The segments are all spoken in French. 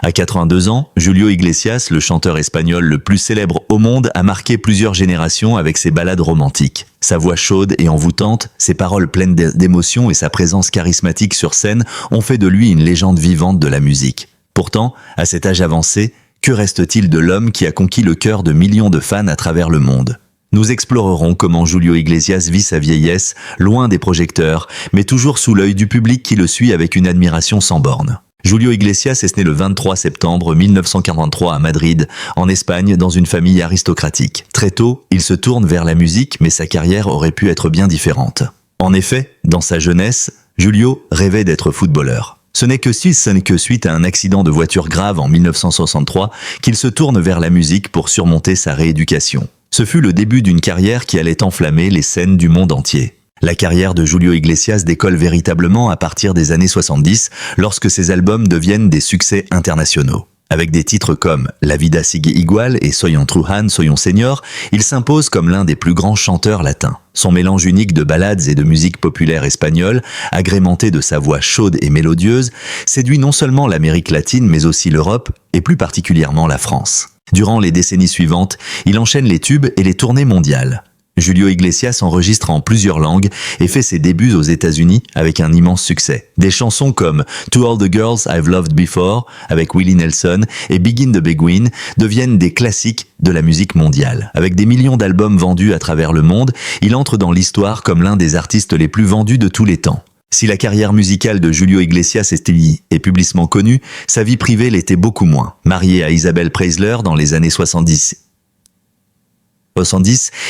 À 82 ans, Julio Iglesias, le chanteur espagnol le plus célèbre au monde, a marqué plusieurs générations avec ses ballades romantiques. Sa voix chaude et envoûtante, ses paroles pleines d'émotion et sa présence charismatique sur scène ont fait de lui une légende vivante de la musique. Pourtant, à cet âge avancé, que reste-t-il de l'homme qui a conquis le cœur de millions de fans à travers le monde ? Nous explorerons comment Julio Iglesias vit sa vieillesse, loin des projecteurs, mais toujours sous l'œil du public qui le suit avec une admiration sans borne. Julio Iglesias est né le 23 septembre 1943 à Madrid, en Espagne, dans une famille aristocratique. Très tôt, il se tourne vers la musique, mais sa carrière aurait pu être bien différente. En effet, dans sa jeunesse, Julio rêvait d'être footballeur. Ce n'est que suite à un accident de voiture grave en 1963 qu'il se tourne vers la musique pour surmonter sa rééducation. Ce fut le début d'une carrière qui allait enflammer les scènes du monde entier. La carrière de Julio Iglesias décolle véritablement à partir des années 70, lorsque ses albums deviennent des succès internationaux. Avec des titres comme La vida sigue igual et Soy Trujan, Soy Señor, il s'impose comme l'un des plus grands chanteurs latins. Son mélange unique de ballades et de musique populaire espagnole, agrémenté de sa voix chaude et mélodieuse, séduit non seulement l'Amérique latine mais aussi l'Europe et plus particulièrement la France. Durant les décennies suivantes, il enchaîne les tubes et les tournées mondiales. Julio Iglesias enregistre en plusieurs langues et fait ses débuts aux États-Unis avec un immense succès. Des chansons comme To All the Girls I've Loved Before avec Willie Nelson et Begin the Beguine deviennent des classiques de la musique mondiale. Avec des millions d'albums vendus à travers le monde, il entre dans l'histoire comme l'un des artistes les plus vendus de tous les temps. Si la carrière musicale de Julio Iglesias est publiquement connue, sa vie privée l'était beaucoup moins. Marié à Isabel Preisler dans les années 70,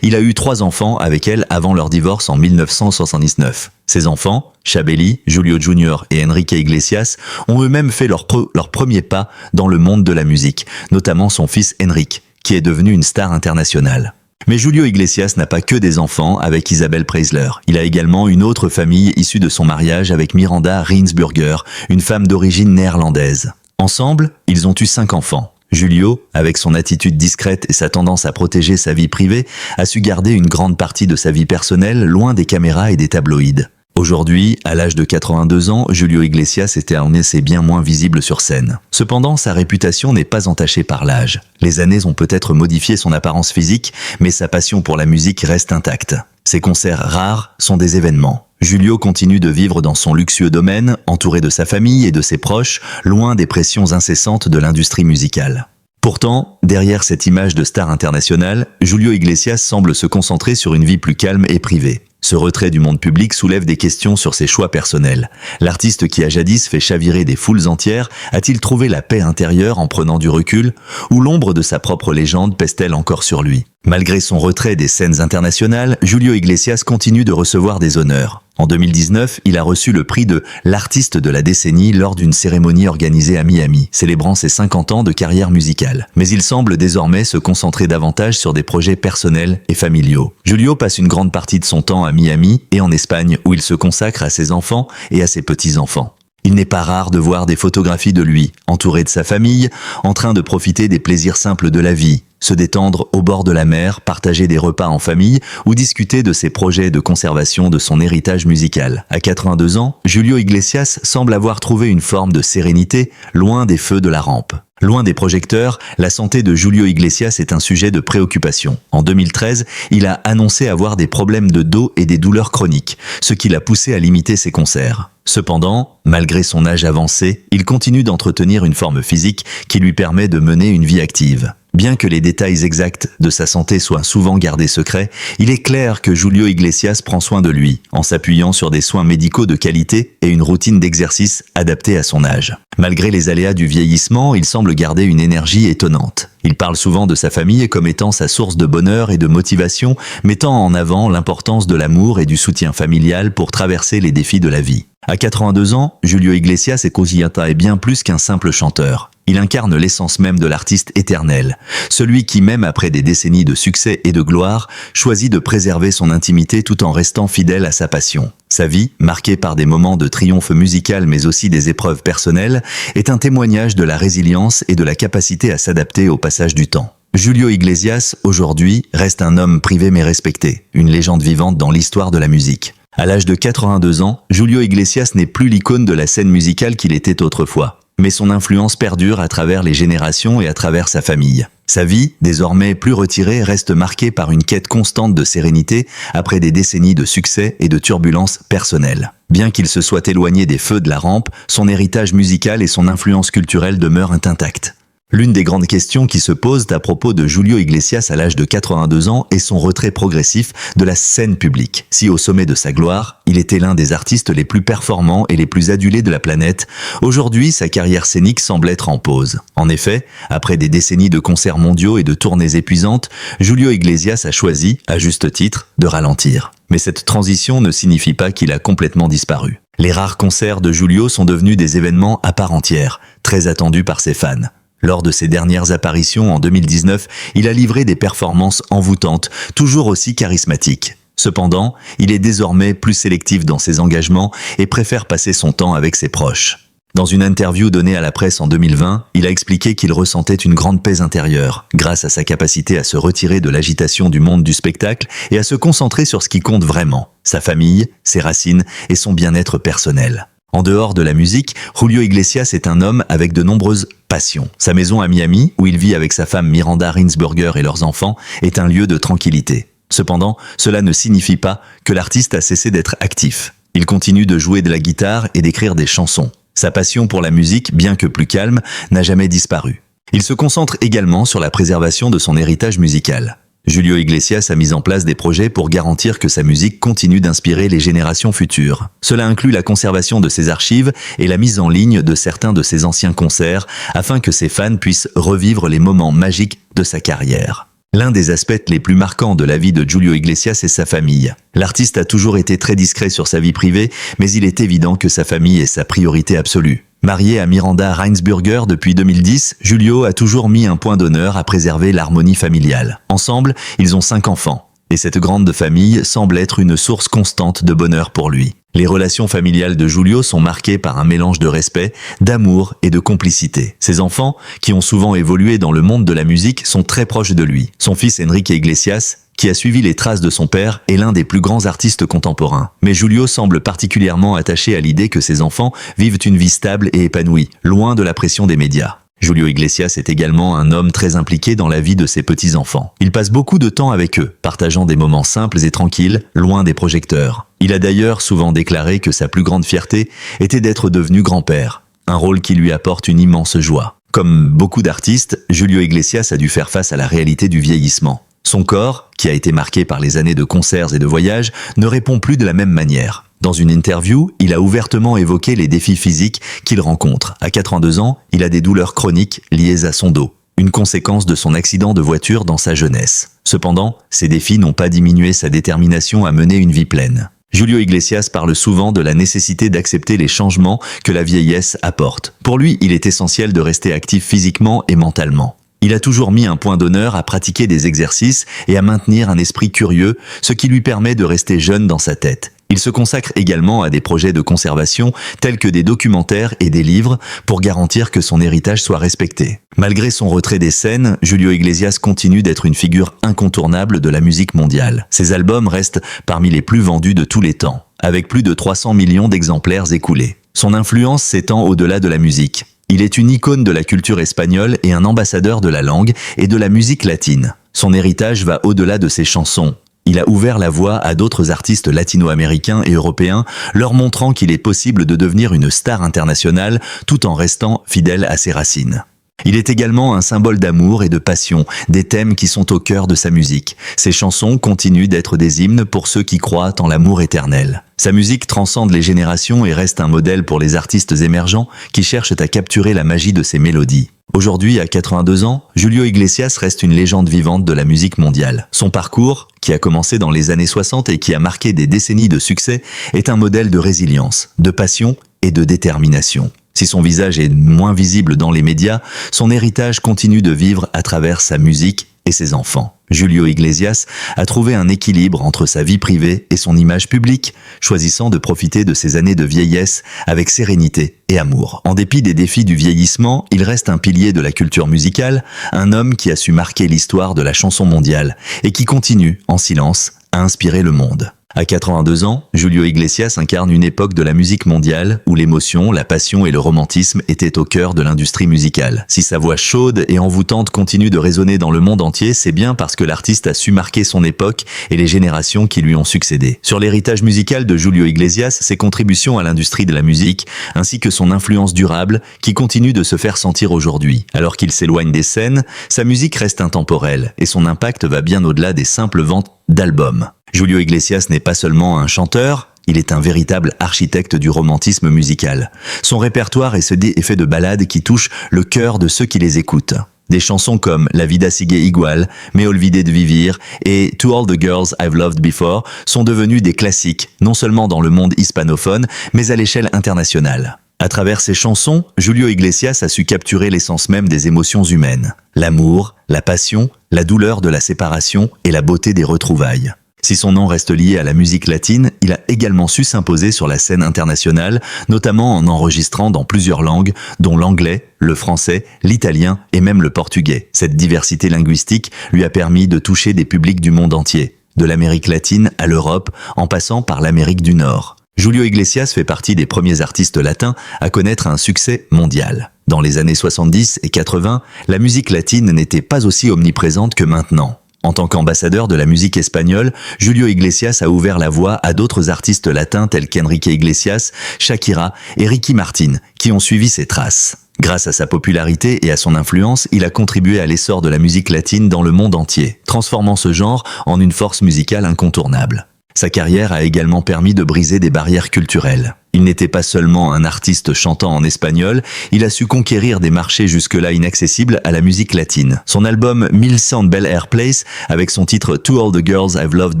il a eu 3 enfants avec elle avant leur divorce en 1979. Ses enfants, Chabeli, Julio Jr. et Enrique Iglesias, ont eux-mêmes fait leur premier pas dans le monde de la musique, notamment son fils Enrique, qui est devenu une star internationale. Mais Julio Iglesias n'a pas que des enfants avec Isabel Preisler. Il a également une autre famille issue de son mariage avec Miranda Reinsburger, une femme d'origine néerlandaise. Ensemble, ils ont eu 5 enfants. Julio, avec son attitude discrète et sa tendance à protéger sa vie privée, a su garder une grande partie de sa vie personnelle loin des caméras et des tabloïds. Aujourd'hui, à l'âge de 82 ans, Julio Iglesias est bien moins visible sur scène. Cependant, sa réputation n'est pas entachée par l'âge. Les années ont peut-être modifié son apparence physique, mais sa passion pour la musique reste intacte. Ses concerts rares sont des événements. Julio continue de vivre dans son luxueux domaine, entouré de sa famille et de ses proches, loin des pressions incessantes de l'industrie musicale. Pourtant, derrière cette image de star internationale, Julio Iglesias semble se concentrer sur une vie plus calme et privée. Ce retrait du monde public soulève des questions sur ses choix personnels. L'artiste qui a jadis fait chavirer des foules entières a-t-il trouvé la paix intérieure en prenant du recul, ou l'ombre de sa propre légende pèse-t-elle encore sur lui ? Malgré son retrait des scènes internationales, Julio Iglesias continue de recevoir des honneurs. En 2019, il a reçu le prix de l'artiste de la décennie lors d'une cérémonie organisée à Miami, célébrant ses 50 ans de carrière musicale. Mais il semble désormais se concentrer davantage sur des projets personnels et familiaux. Julio passe une grande partie de son temps à Miami et en Espagne, où il se consacre à ses enfants et à ses petits-enfants. Il n'est pas rare de voir des photographies de lui, entouré de sa famille, en train de profiter des plaisirs simples de la vie, se détendre au bord de la mer, partager des repas en famille ou discuter de ses projets de conservation de son héritage musical. À 82 ans, Julio Iglesias semble avoir trouvé une forme de sérénité, loin des feux de la rampe. Loin des projecteurs, la santé de Julio Iglesias est un sujet de préoccupation. En 2013, il a annoncé avoir des problèmes de dos et des douleurs chroniques, ce qui l'a poussé à limiter ses concerts. Cependant, malgré son âge avancé, il continue d'entretenir une forme physique qui lui permet de mener une vie active. Bien que les détails exacts de sa santé soient souvent gardés secrets, il est clair que Julio Iglesias prend soin de lui, en s'appuyant sur des soins médicaux de qualité et une routine d'exercice adaptée à son âge. Malgré les aléas du vieillissement, il semble garder une énergie étonnante. Il parle souvent de sa famille comme étant sa source de bonheur et de motivation, mettant en avant l'importance de l'amour et du soutien familial pour traverser les défis de la vie. À 82 ans, Julio Iglesias est bien plus qu'un simple chanteur. Il incarne l'essence même de l'artiste éternel, celui qui, même après des décennies de succès et de gloire, choisit de préserver son intimité tout en restant fidèle à sa passion. Sa vie, marquée par des moments de triomphe musical mais aussi des épreuves personnelles, est un témoignage de la résilience et de la capacité à s'adapter au passage du temps. Julio Iglesias, aujourd'hui, reste un homme privé mais respecté, une légende vivante dans l'histoire de la musique. À l'âge de 82 ans, Julio Iglesias n'est plus l'icône de la scène musicale qu'il était autrefois. mais son influence perdure à travers les générations et à travers sa famille. Sa vie, désormais plus retirée, reste marquée par une quête constante de sérénité après des décennies de succès et de turbulences personnelles. Bien qu'il se soit éloigné des feux de la rampe, son héritage musical et son influence culturelle demeurent intacts. L'une des grandes questions qui se posent à propos de Julio Iglesias à l'âge de 82 ans est son retrait progressif de la scène publique. Si au sommet de sa gloire, il était l'un des artistes les plus performants et les plus adulés de la planète, aujourd'hui sa carrière scénique semble être en pause. En effet, après des décennies de concerts mondiaux et de tournées épuisantes, Julio Iglesias a choisi, à juste titre, de ralentir. Mais cette transition ne signifie pas qu'il a complètement disparu. Les rares concerts de Julio sont devenus des événements à part entière, très attendus par ses fans. Lors de ses dernières apparitions en 2019, il a livré des performances envoûtantes, toujours aussi charismatiques. Cependant, il est désormais plus sélectif dans ses engagements et préfère passer son temps avec ses proches. Dans une interview donnée à la presse en 2020, il a expliqué qu'il ressentait une grande paix intérieure, grâce à sa capacité à se retirer de l'agitation du monde du spectacle et à se concentrer sur ce qui compte vraiment, sa famille, ses racines et son bien-être personnel. En dehors de la musique, Julio Iglesias est un homme avec de nombreuses passions. Sa maison à Miami, où il vit avec sa femme Miranda Rinsberger et leurs enfants, est un lieu de tranquillité. Cependant, cela ne signifie pas que l'artiste a cessé d'être actif. Il continue de jouer de la guitare et d'écrire des chansons. Sa passion pour la musique, bien que plus calme, n'a jamais disparu. Il se concentre également sur la préservation de son héritage musical. Julio Iglesias a mis en place des projets pour garantir que sa musique continue d'inspirer les générations futures. Cela inclut la conservation de ses archives et la mise en ligne de certains de ses anciens concerts afin que ses fans puissent revivre les moments magiques de sa carrière. L'un des aspects les plus marquants de la vie de Julio Iglesias est sa famille. L'artiste a toujours été très discret sur sa vie privée, mais il est évident que sa famille est sa priorité absolue. Marié à Miranda Rinsberger depuis 2010, Julio a toujours mis un point d'honneur à préserver l'harmonie familiale. Ensemble, ils ont 5 enfants. Et cette grande famille semble être une source constante de bonheur pour lui. Les relations familiales de Julio sont marquées par un mélange de respect, d'amour et de complicité. Ses enfants, qui ont souvent évolué dans le monde de la musique, sont très proches de lui. Son fils Enrique Iglesias, qui a suivi les traces de son père, est l'un des plus grands artistes contemporains. Mais Julio semble particulièrement attaché à l'idée que ses enfants vivent une vie stable et épanouie, loin de la pression des médias. Julio Iglesias est également un homme très impliqué dans la vie de ses petits-enfants. Il passe beaucoup de temps avec eux, partageant des moments simples et tranquilles, loin des projecteurs. Il a d'ailleurs souvent déclaré que sa plus grande fierté était d'être devenu grand-père, un rôle qui lui apporte une immense joie. Comme beaucoup d'artistes, Julio Iglesias a dû faire face à la réalité du vieillissement. Son corps, qui a été marqué par les années de concerts et de voyages, ne répond plus de la même manière. Dans une interview, il a ouvertement évoqué les défis physiques qu'il rencontre. À 82 ans, il a des douleurs chroniques liées à son dos, une conséquence de son accident de voiture dans sa jeunesse. Cependant, ces défis n'ont pas diminué sa détermination à mener une vie pleine. Julio Iglesias parle souvent de la nécessité d'accepter les changements que la vieillesse apporte. Pour lui, il est essentiel de rester actif physiquement et mentalement. Il a toujours mis un point d'honneur à pratiquer des exercices et à maintenir un esprit curieux, ce qui lui permet de rester jeune dans sa tête. Il se consacre également à des projets de conservation tels que des documentaires et des livres pour garantir que son héritage soit respecté. Malgré son retrait des scènes, Julio Iglesias continue d'être une figure incontournable de la musique mondiale. Ses albums restent parmi les plus vendus de tous les temps, avec plus de 300 millions d'exemplaires écoulés. Son influence s'étend au-delà de la musique. Il est une icône de la culture espagnole et un ambassadeur de la langue et de la musique latine. Son héritage va au-delà de ses chansons. Il a ouvert la voie à d'autres artistes latino-américains et européens, leur montrant qu'il est possible de devenir une star internationale tout en restant fidèle à ses racines. Il est également un symbole d'amour et de passion, des thèmes qui sont au cœur de sa musique. Ses chansons continuent d'être des hymnes pour ceux qui croient en l'amour éternel. Sa musique transcende les générations et reste un modèle pour les artistes émergents qui cherchent à capturer la magie de ses mélodies. Aujourd'hui, à 82 ans, Julio Iglesias reste une légende vivante de la musique mondiale. Son parcours, qui a commencé dans les années 60 et qui a marqué des décennies de succès, est un modèle de résilience, de passion et de détermination. Si son visage est moins visible dans les médias, son héritage continue de vivre à travers sa musique et ses enfants. Julio Iglesias a trouvé un équilibre entre sa vie privée et son image publique, choisissant de profiter de ses années de vieillesse avec sérénité et amour. En dépit des défis du vieillissement, il reste un pilier de la culture musicale, un homme qui a su marquer l'histoire de la chanson mondiale et qui continue, en silence, à inspirer le monde. À 82 ans, Julio Iglesias incarne une époque de la musique mondiale où l'émotion, la passion et le romantisme étaient au cœur de l'industrie musicale. Si sa voix chaude et envoûtante continue de résonner dans le monde entier, c'est bien parce que l'artiste a su marquer son époque et les générations qui lui ont succédé. Sur l'héritage musical de Julio Iglesias, ses contributions à l'industrie de la musique, ainsi que son influence durable qui continue de se faire sentir aujourd'hui. Alors qu'il s'éloigne des scènes, sa musique reste intemporelle et son impact va bien au-delà des simples ventes d'albums. Julio Iglesias n'est pas seulement un chanteur, il est un véritable architecte du romantisme musical. Son répertoire est fait de ballades qui touchent le cœur de ceux qui les écoutent. Des chansons comme La vida sigue igual, Me olvidé de vivir et To all the girls I've loved before sont devenus des classiques, non seulement dans le monde hispanophone, mais à l'échelle internationale. À travers ses chansons, Julio Iglesias a su capturer l'essence même des émotions humaines. L'amour, la passion, la douleur de la séparation et la beauté des retrouvailles. Si son nom reste lié à la musique latine, il a également su s'imposer sur la scène internationale, notamment en enregistrant dans plusieurs langues, dont l'anglais, le français, l'italien et même le portugais. Cette diversité linguistique lui a permis de toucher des publics du monde entier, de l'Amérique latine à l'Europe, en passant par l'Amérique du Nord. Julio Iglesias fait partie des premiers artistes latins à connaître un succès mondial. Dans les années 70 et 80, la musique latine n'était pas aussi omniprésente que maintenant. En tant qu'ambassadeur de la musique espagnole, Julio Iglesias a ouvert la voie à d'autres artistes latins tels qu'Enrique Iglesias, Shakira et Ricky Martin, qui ont suivi ses traces. Grâce à sa popularité et à son influence, il a contribué à l'essor de la musique latine dans le monde entier, transformant ce genre en une force musicale incontournable. Sa carrière a également permis de briser des barrières culturelles. Il n'était pas seulement un artiste chantant en espagnol, il a su conquérir des marchés jusque-là inaccessibles à la musique latine. Son album 1100 Bel Air Place, avec son titre To All the Girls I've Loved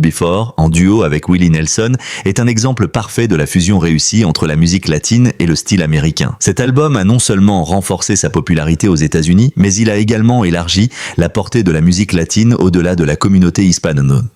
Before, en duo avec Willie Nelson, est un exemple parfait de la fusion réussie entre la musique latine et le style américain. Cet album a non seulement renforcé sa popularité aux États-Unis, mais il a également élargi la portée de la musique latine au-delà de la communauté hispanophone.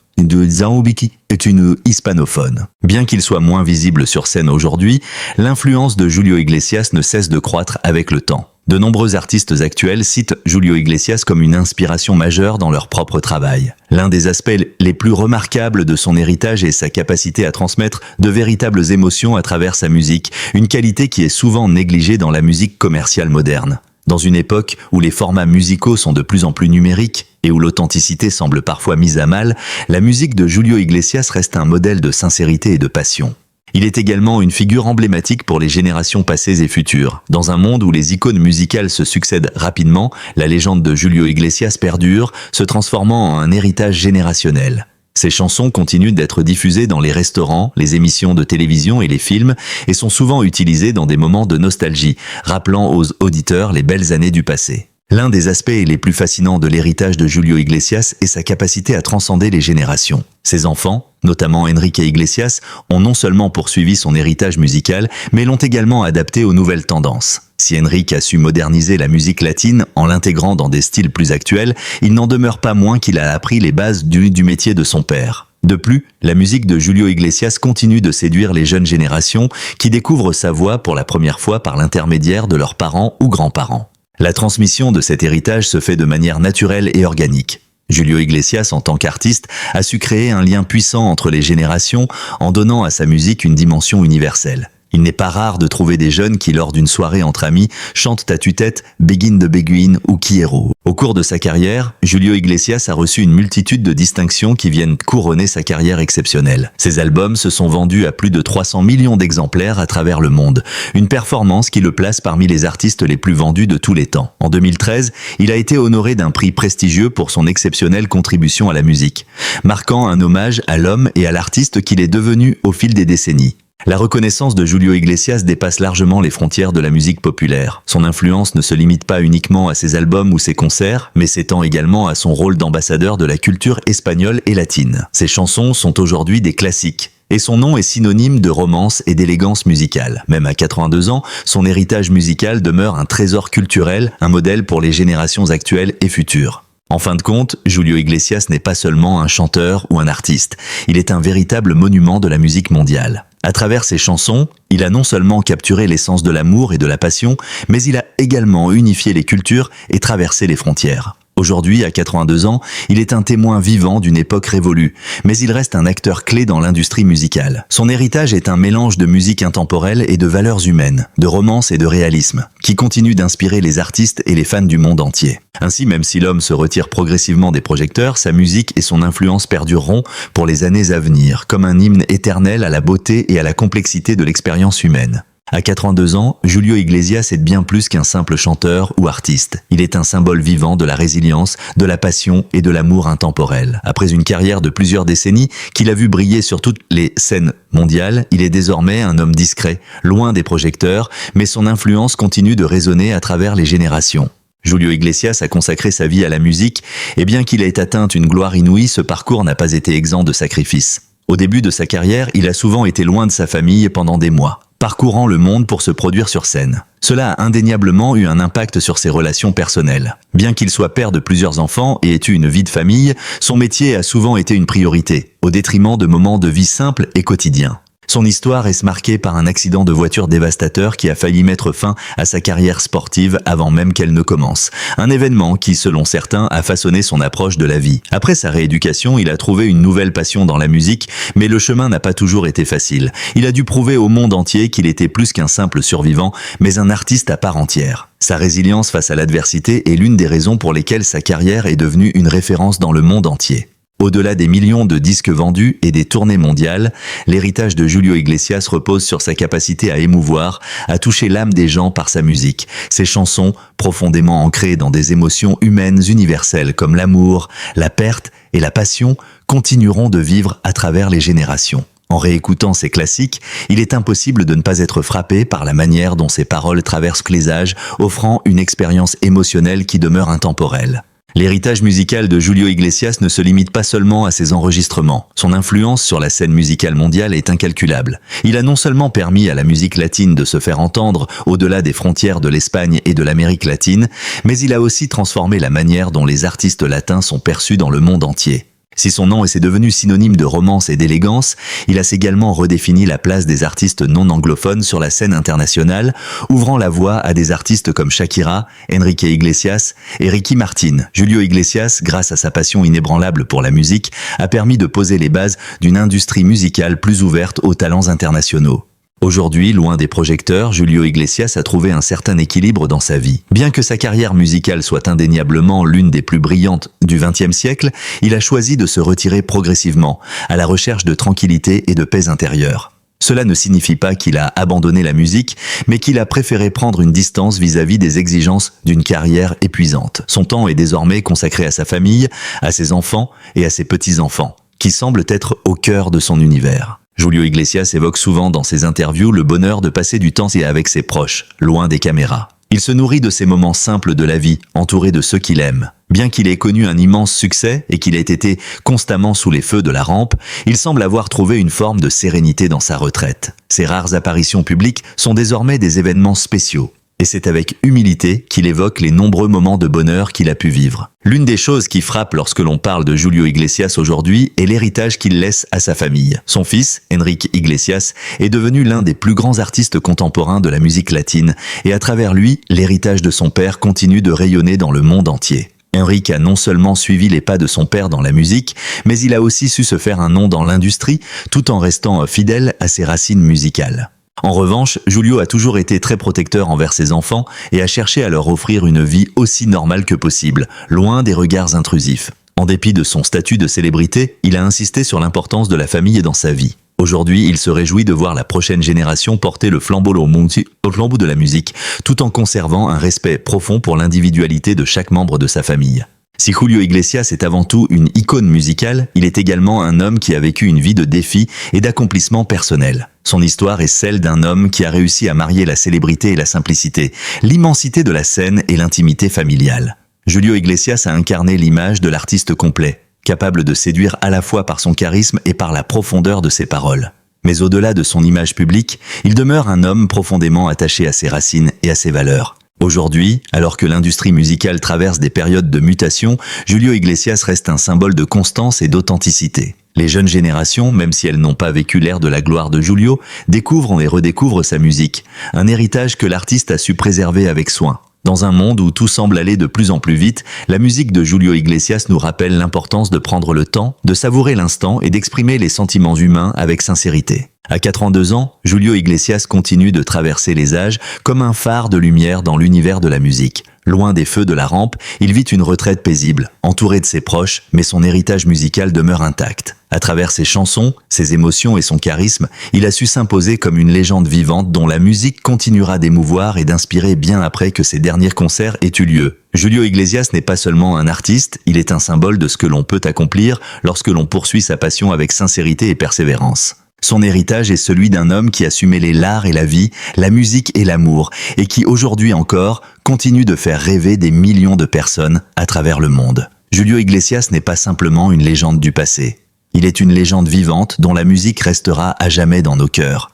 Zaubiki est une hispanophone. Bien qu'il soit moins visible sur scène aujourd'hui, l'influence de Julio Iglesias ne cesse de croître avec le temps. De nombreux artistes actuels citent Julio Iglesias comme une inspiration majeure dans leur propre travail. L'un des aspects les plus remarquables de son héritage est sa capacité à transmettre de véritables émotions à travers sa musique, une qualité qui est souvent négligée dans la musique commerciale moderne. Dans une époque où les formats musicaux sont de plus en plus numériques et où l'authenticité semble parfois mise à mal, la musique de Julio Iglesias reste un modèle de sincérité et de passion. Il est également une figure emblématique pour les générations passées et futures. Dans un monde où les icônes musicales se succèdent rapidement, la légende de Julio Iglesias perdure, se transformant en un héritage générationnel. Ces chansons continuent d'être diffusées dans les restaurants, les émissions de télévision et les films et sont souvent utilisées dans des moments de nostalgie, rappelant aux auditeurs les belles années du passé. L'un des aspects les plus fascinants de l'héritage de Julio Iglesias est sa capacité à transcender les générations. Ses enfants, notamment Enrique Iglesias, ont non seulement poursuivi son héritage musical, mais l'ont également adapté aux nouvelles tendances. Si Enrique a su moderniser la musique latine en l'intégrant dans des styles plus actuels, il n'en demeure pas moins qu'il a appris les bases du métier de son père. De plus, la musique de Julio Iglesias continue de séduire les jeunes générations qui découvrent sa voix pour la première fois par l'intermédiaire de leurs parents ou grands-parents. La transmission de cet héritage se fait de manière naturelle et organique. Julio Iglesias, en tant qu'artiste, a su créer un lien puissant entre les générations en donnant à sa musique une dimension universelle. Il n'est pas rare de trouver des jeunes qui, lors d'une soirée entre amis, chantent à tue-tête Begin de Beguine ou Quiero. Au cours de sa carrière, Julio Iglesias a reçu une multitude de distinctions qui viennent couronner sa carrière exceptionnelle. Ses albums se sont vendus à plus de 300 millions d'exemplaires à travers le monde, une performance qui le place parmi les artistes les plus vendus de tous les temps. En 2013, il a été honoré d'un prix prestigieux pour son exceptionnelle contribution à la musique, marquant un hommage à l'homme et à l'artiste qu'il est devenu au fil des décennies. La reconnaissance de Julio Iglesias dépasse largement les frontières de la musique populaire. Son influence ne se limite pas uniquement à ses albums ou ses concerts, mais s'étend également à son rôle d'ambassadeur de la culture espagnole et latine. Ses chansons sont aujourd'hui des classiques, et son nom est synonyme de romance et d'élégance musicale. Même à 82 ans, son héritage musical demeure un trésor culturel, un modèle pour les générations actuelles et futures. En fin de compte, Julio Iglesias n'est pas seulement un chanteur ou un artiste, il est un véritable monument de la musique mondiale. À travers ses chansons, il a non seulement capturé l'essence de l'amour et de la passion, mais il a également unifié les cultures et traversé les frontières. Aujourd'hui, à 82 ans, il est un témoin vivant d'une époque révolue, mais il reste un acteur clé dans l'industrie musicale. Son héritage est un mélange de musique intemporelle et de valeurs humaines, de romance et de réalisme, qui continue d'inspirer les artistes et les fans du monde entier. Ainsi, même si l'homme se retire progressivement des projecteurs, sa musique et son influence perdureront pour les années à venir, comme un hymne éternel à la beauté et à la complexité de l'expérience humaine. À 82 ans, Julio Iglesias est bien plus qu'un simple chanteur ou artiste. Il est un symbole vivant de la résilience, de la passion et de l'amour intemporel. Après une carrière de plusieurs décennies qu'il a vu briller sur toutes les scènes mondiales, il est désormais un homme discret, loin des projecteurs, mais son influence continue de résonner à travers les générations. Julio Iglesias a consacré sa vie à la musique, et bien qu'il ait atteint une gloire inouïe, ce parcours n'a pas été exempt de sacrifices. Au début de sa carrière, il a souvent été loin de sa famille pendant des mois, parcourant le monde pour se produire sur scène. Cela a indéniablement eu un impact sur ses relations personnelles. Bien qu'il soit père de plusieurs enfants et ait eu une vie de famille, son métier a souvent été une priorité, au détriment de moments de vie simples et quotidiens. Son histoire est marquée par un accident de voiture dévastateur qui a failli mettre fin à sa carrière sportive avant même qu'elle ne commence. Un événement qui, selon certains, a façonné son approche de la vie. Après sa rééducation, il a trouvé une nouvelle passion dans la musique, mais le chemin n'a pas toujours été facile. Il a dû prouver au monde entier qu'il était plus qu'un simple survivant, mais un artiste à part entière. Sa résilience face à l'adversité est l'une des raisons pour lesquelles sa carrière est devenue une référence dans le monde entier. Au-delà des millions de disques vendus et des tournées mondiales, l'héritage de Julio Iglesias repose sur sa capacité à émouvoir, à toucher l'âme des gens par sa musique. Ses chansons, profondément ancrées dans des émotions humaines universelles comme l'amour, la perte et la passion, continueront de vivre à travers les générations. En réécoutant ces classiques, il est impossible de ne pas être frappé par la manière dont ses paroles traversent les âges, offrant une expérience émotionnelle qui demeure intemporelle. L'héritage musical de Julio Iglesias ne se limite pas seulement à ses enregistrements. Son influence sur la scène musicale mondiale est incalculable. Il a non seulement permis à la musique latine de se faire entendre au-delà des frontières de l'Espagne et de l'Amérique latine, mais il a aussi transformé la manière dont les artistes latins sont perçus dans le monde entier. Si son nom est devenu synonyme de romance et d'élégance, il a également redéfini la place des artistes non anglophones sur la scène internationale, ouvrant la voie à des artistes comme Shakira, Enrique Iglesias et Ricky Martin. Julio Iglesias, grâce à sa passion inébranlable pour la musique, a permis de poser les bases d'une industrie musicale plus ouverte aux talents internationaux. Aujourd'hui, loin des projecteurs, Julio Iglesias a trouvé un certain équilibre dans sa vie. Bien que sa carrière musicale soit indéniablement l'une des plus brillantes du XXe siècle, il a choisi de se retirer progressivement, à la recherche de tranquillité et de paix intérieure. Cela ne signifie pas qu'il a abandonné la musique, mais qu'il a préféré prendre une distance vis-à-vis des exigences d'une carrière épuisante. Son temps est désormais consacré à sa famille, à ses enfants et à ses petits-enfants, qui semblent être au cœur de son univers. Julio Iglesias évoque souvent dans ses interviews le bonheur de passer du temps avec ses proches, loin des caméras. Il se nourrit de ces moments simples de la vie, entouré de ceux qu'il aime. Bien qu'il ait connu un immense succès et qu'il ait été constamment sous les feux de la rampe, il semble avoir trouvé une forme de sérénité dans sa retraite. Ses rares apparitions publiques sont désormais des événements spéciaux. Et c'est avec humilité qu'il évoque les nombreux moments de bonheur qu'il a pu vivre. L'une des choses qui frappe lorsque l'on parle de Julio Iglesias aujourd'hui est l'héritage qu'il laisse à sa famille. Son fils, Enrique Iglesias, est devenu l'un des plus grands artistes contemporains de la musique latine, et à travers lui, l'héritage de son père continue de rayonner dans le monde entier. Enrique a non seulement suivi les pas de son père dans la musique, mais il a aussi su se faire un nom dans l'industrie, tout en restant fidèle à ses racines musicales. En revanche, Julio a toujours été très protecteur envers ses enfants et a cherché à leur offrir une vie aussi normale que possible, loin des regards intrusifs. En dépit de son statut de célébrité, il a insisté sur l'importance de la famille dans sa vie. Aujourd'hui, il se réjouit de voir la prochaine génération porter le flambeau de la musique, tout en conservant un respect profond pour l'individualité de chaque membre de sa famille. Si Julio Iglesias est avant tout une icône musicale, il est également un homme qui a vécu une vie de défis et d'accomplissements personnels. Son histoire est celle d'un homme qui a réussi à marier la célébrité et la simplicité, l'immensité de la scène et l'intimité familiale. Julio Iglesias a incarné l'image de l'artiste complet, capable de séduire à la fois par son charisme et par la profondeur de ses paroles. Mais au-delà de son image publique, il demeure un homme profondément attaché à ses racines et à ses valeurs. Aujourd'hui, alors que l'industrie musicale traverse des périodes de mutation, Julio Iglesias reste un symbole de constance et d'authenticité. Les jeunes générations, même si elles n'ont pas vécu l'ère de la gloire de Julio, découvrent et redécouvrent sa musique, un héritage que l'artiste a su préserver avec soin. Dans un monde où tout semble aller de plus en plus vite, la musique de Julio Iglesias nous rappelle l'importance de prendre le temps, de savourer l'instant et d'exprimer les sentiments humains avec sincérité. À 82 ans, Julio Iglesias continue de traverser les âges comme un phare de lumière dans l'univers de la musique. Loin des feux de la rampe, il vit une retraite paisible, entouré de ses proches, mais son héritage musical demeure intact. À travers ses chansons, ses émotions et son charisme, il a su s'imposer comme une légende vivante dont la musique continuera d'émouvoir et d'inspirer bien après que ses derniers concerts aient eu lieu. Julio Iglesias n'est pas seulement un artiste, il est un symbole de ce que l'on peut accomplir lorsque l'on poursuit sa passion avec sincérité et persévérance. Son héritage est celui d'un homme qui a su mêler l'art et la vie, la musique et l'amour, et qui aujourd'hui encore continue de faire rêver des millions de personnes à travers le monde. Julio Iglesias n'est pas simplement une légende du passé. Il est une légende vivante dont la musique restera à jamais dans nos cœurs.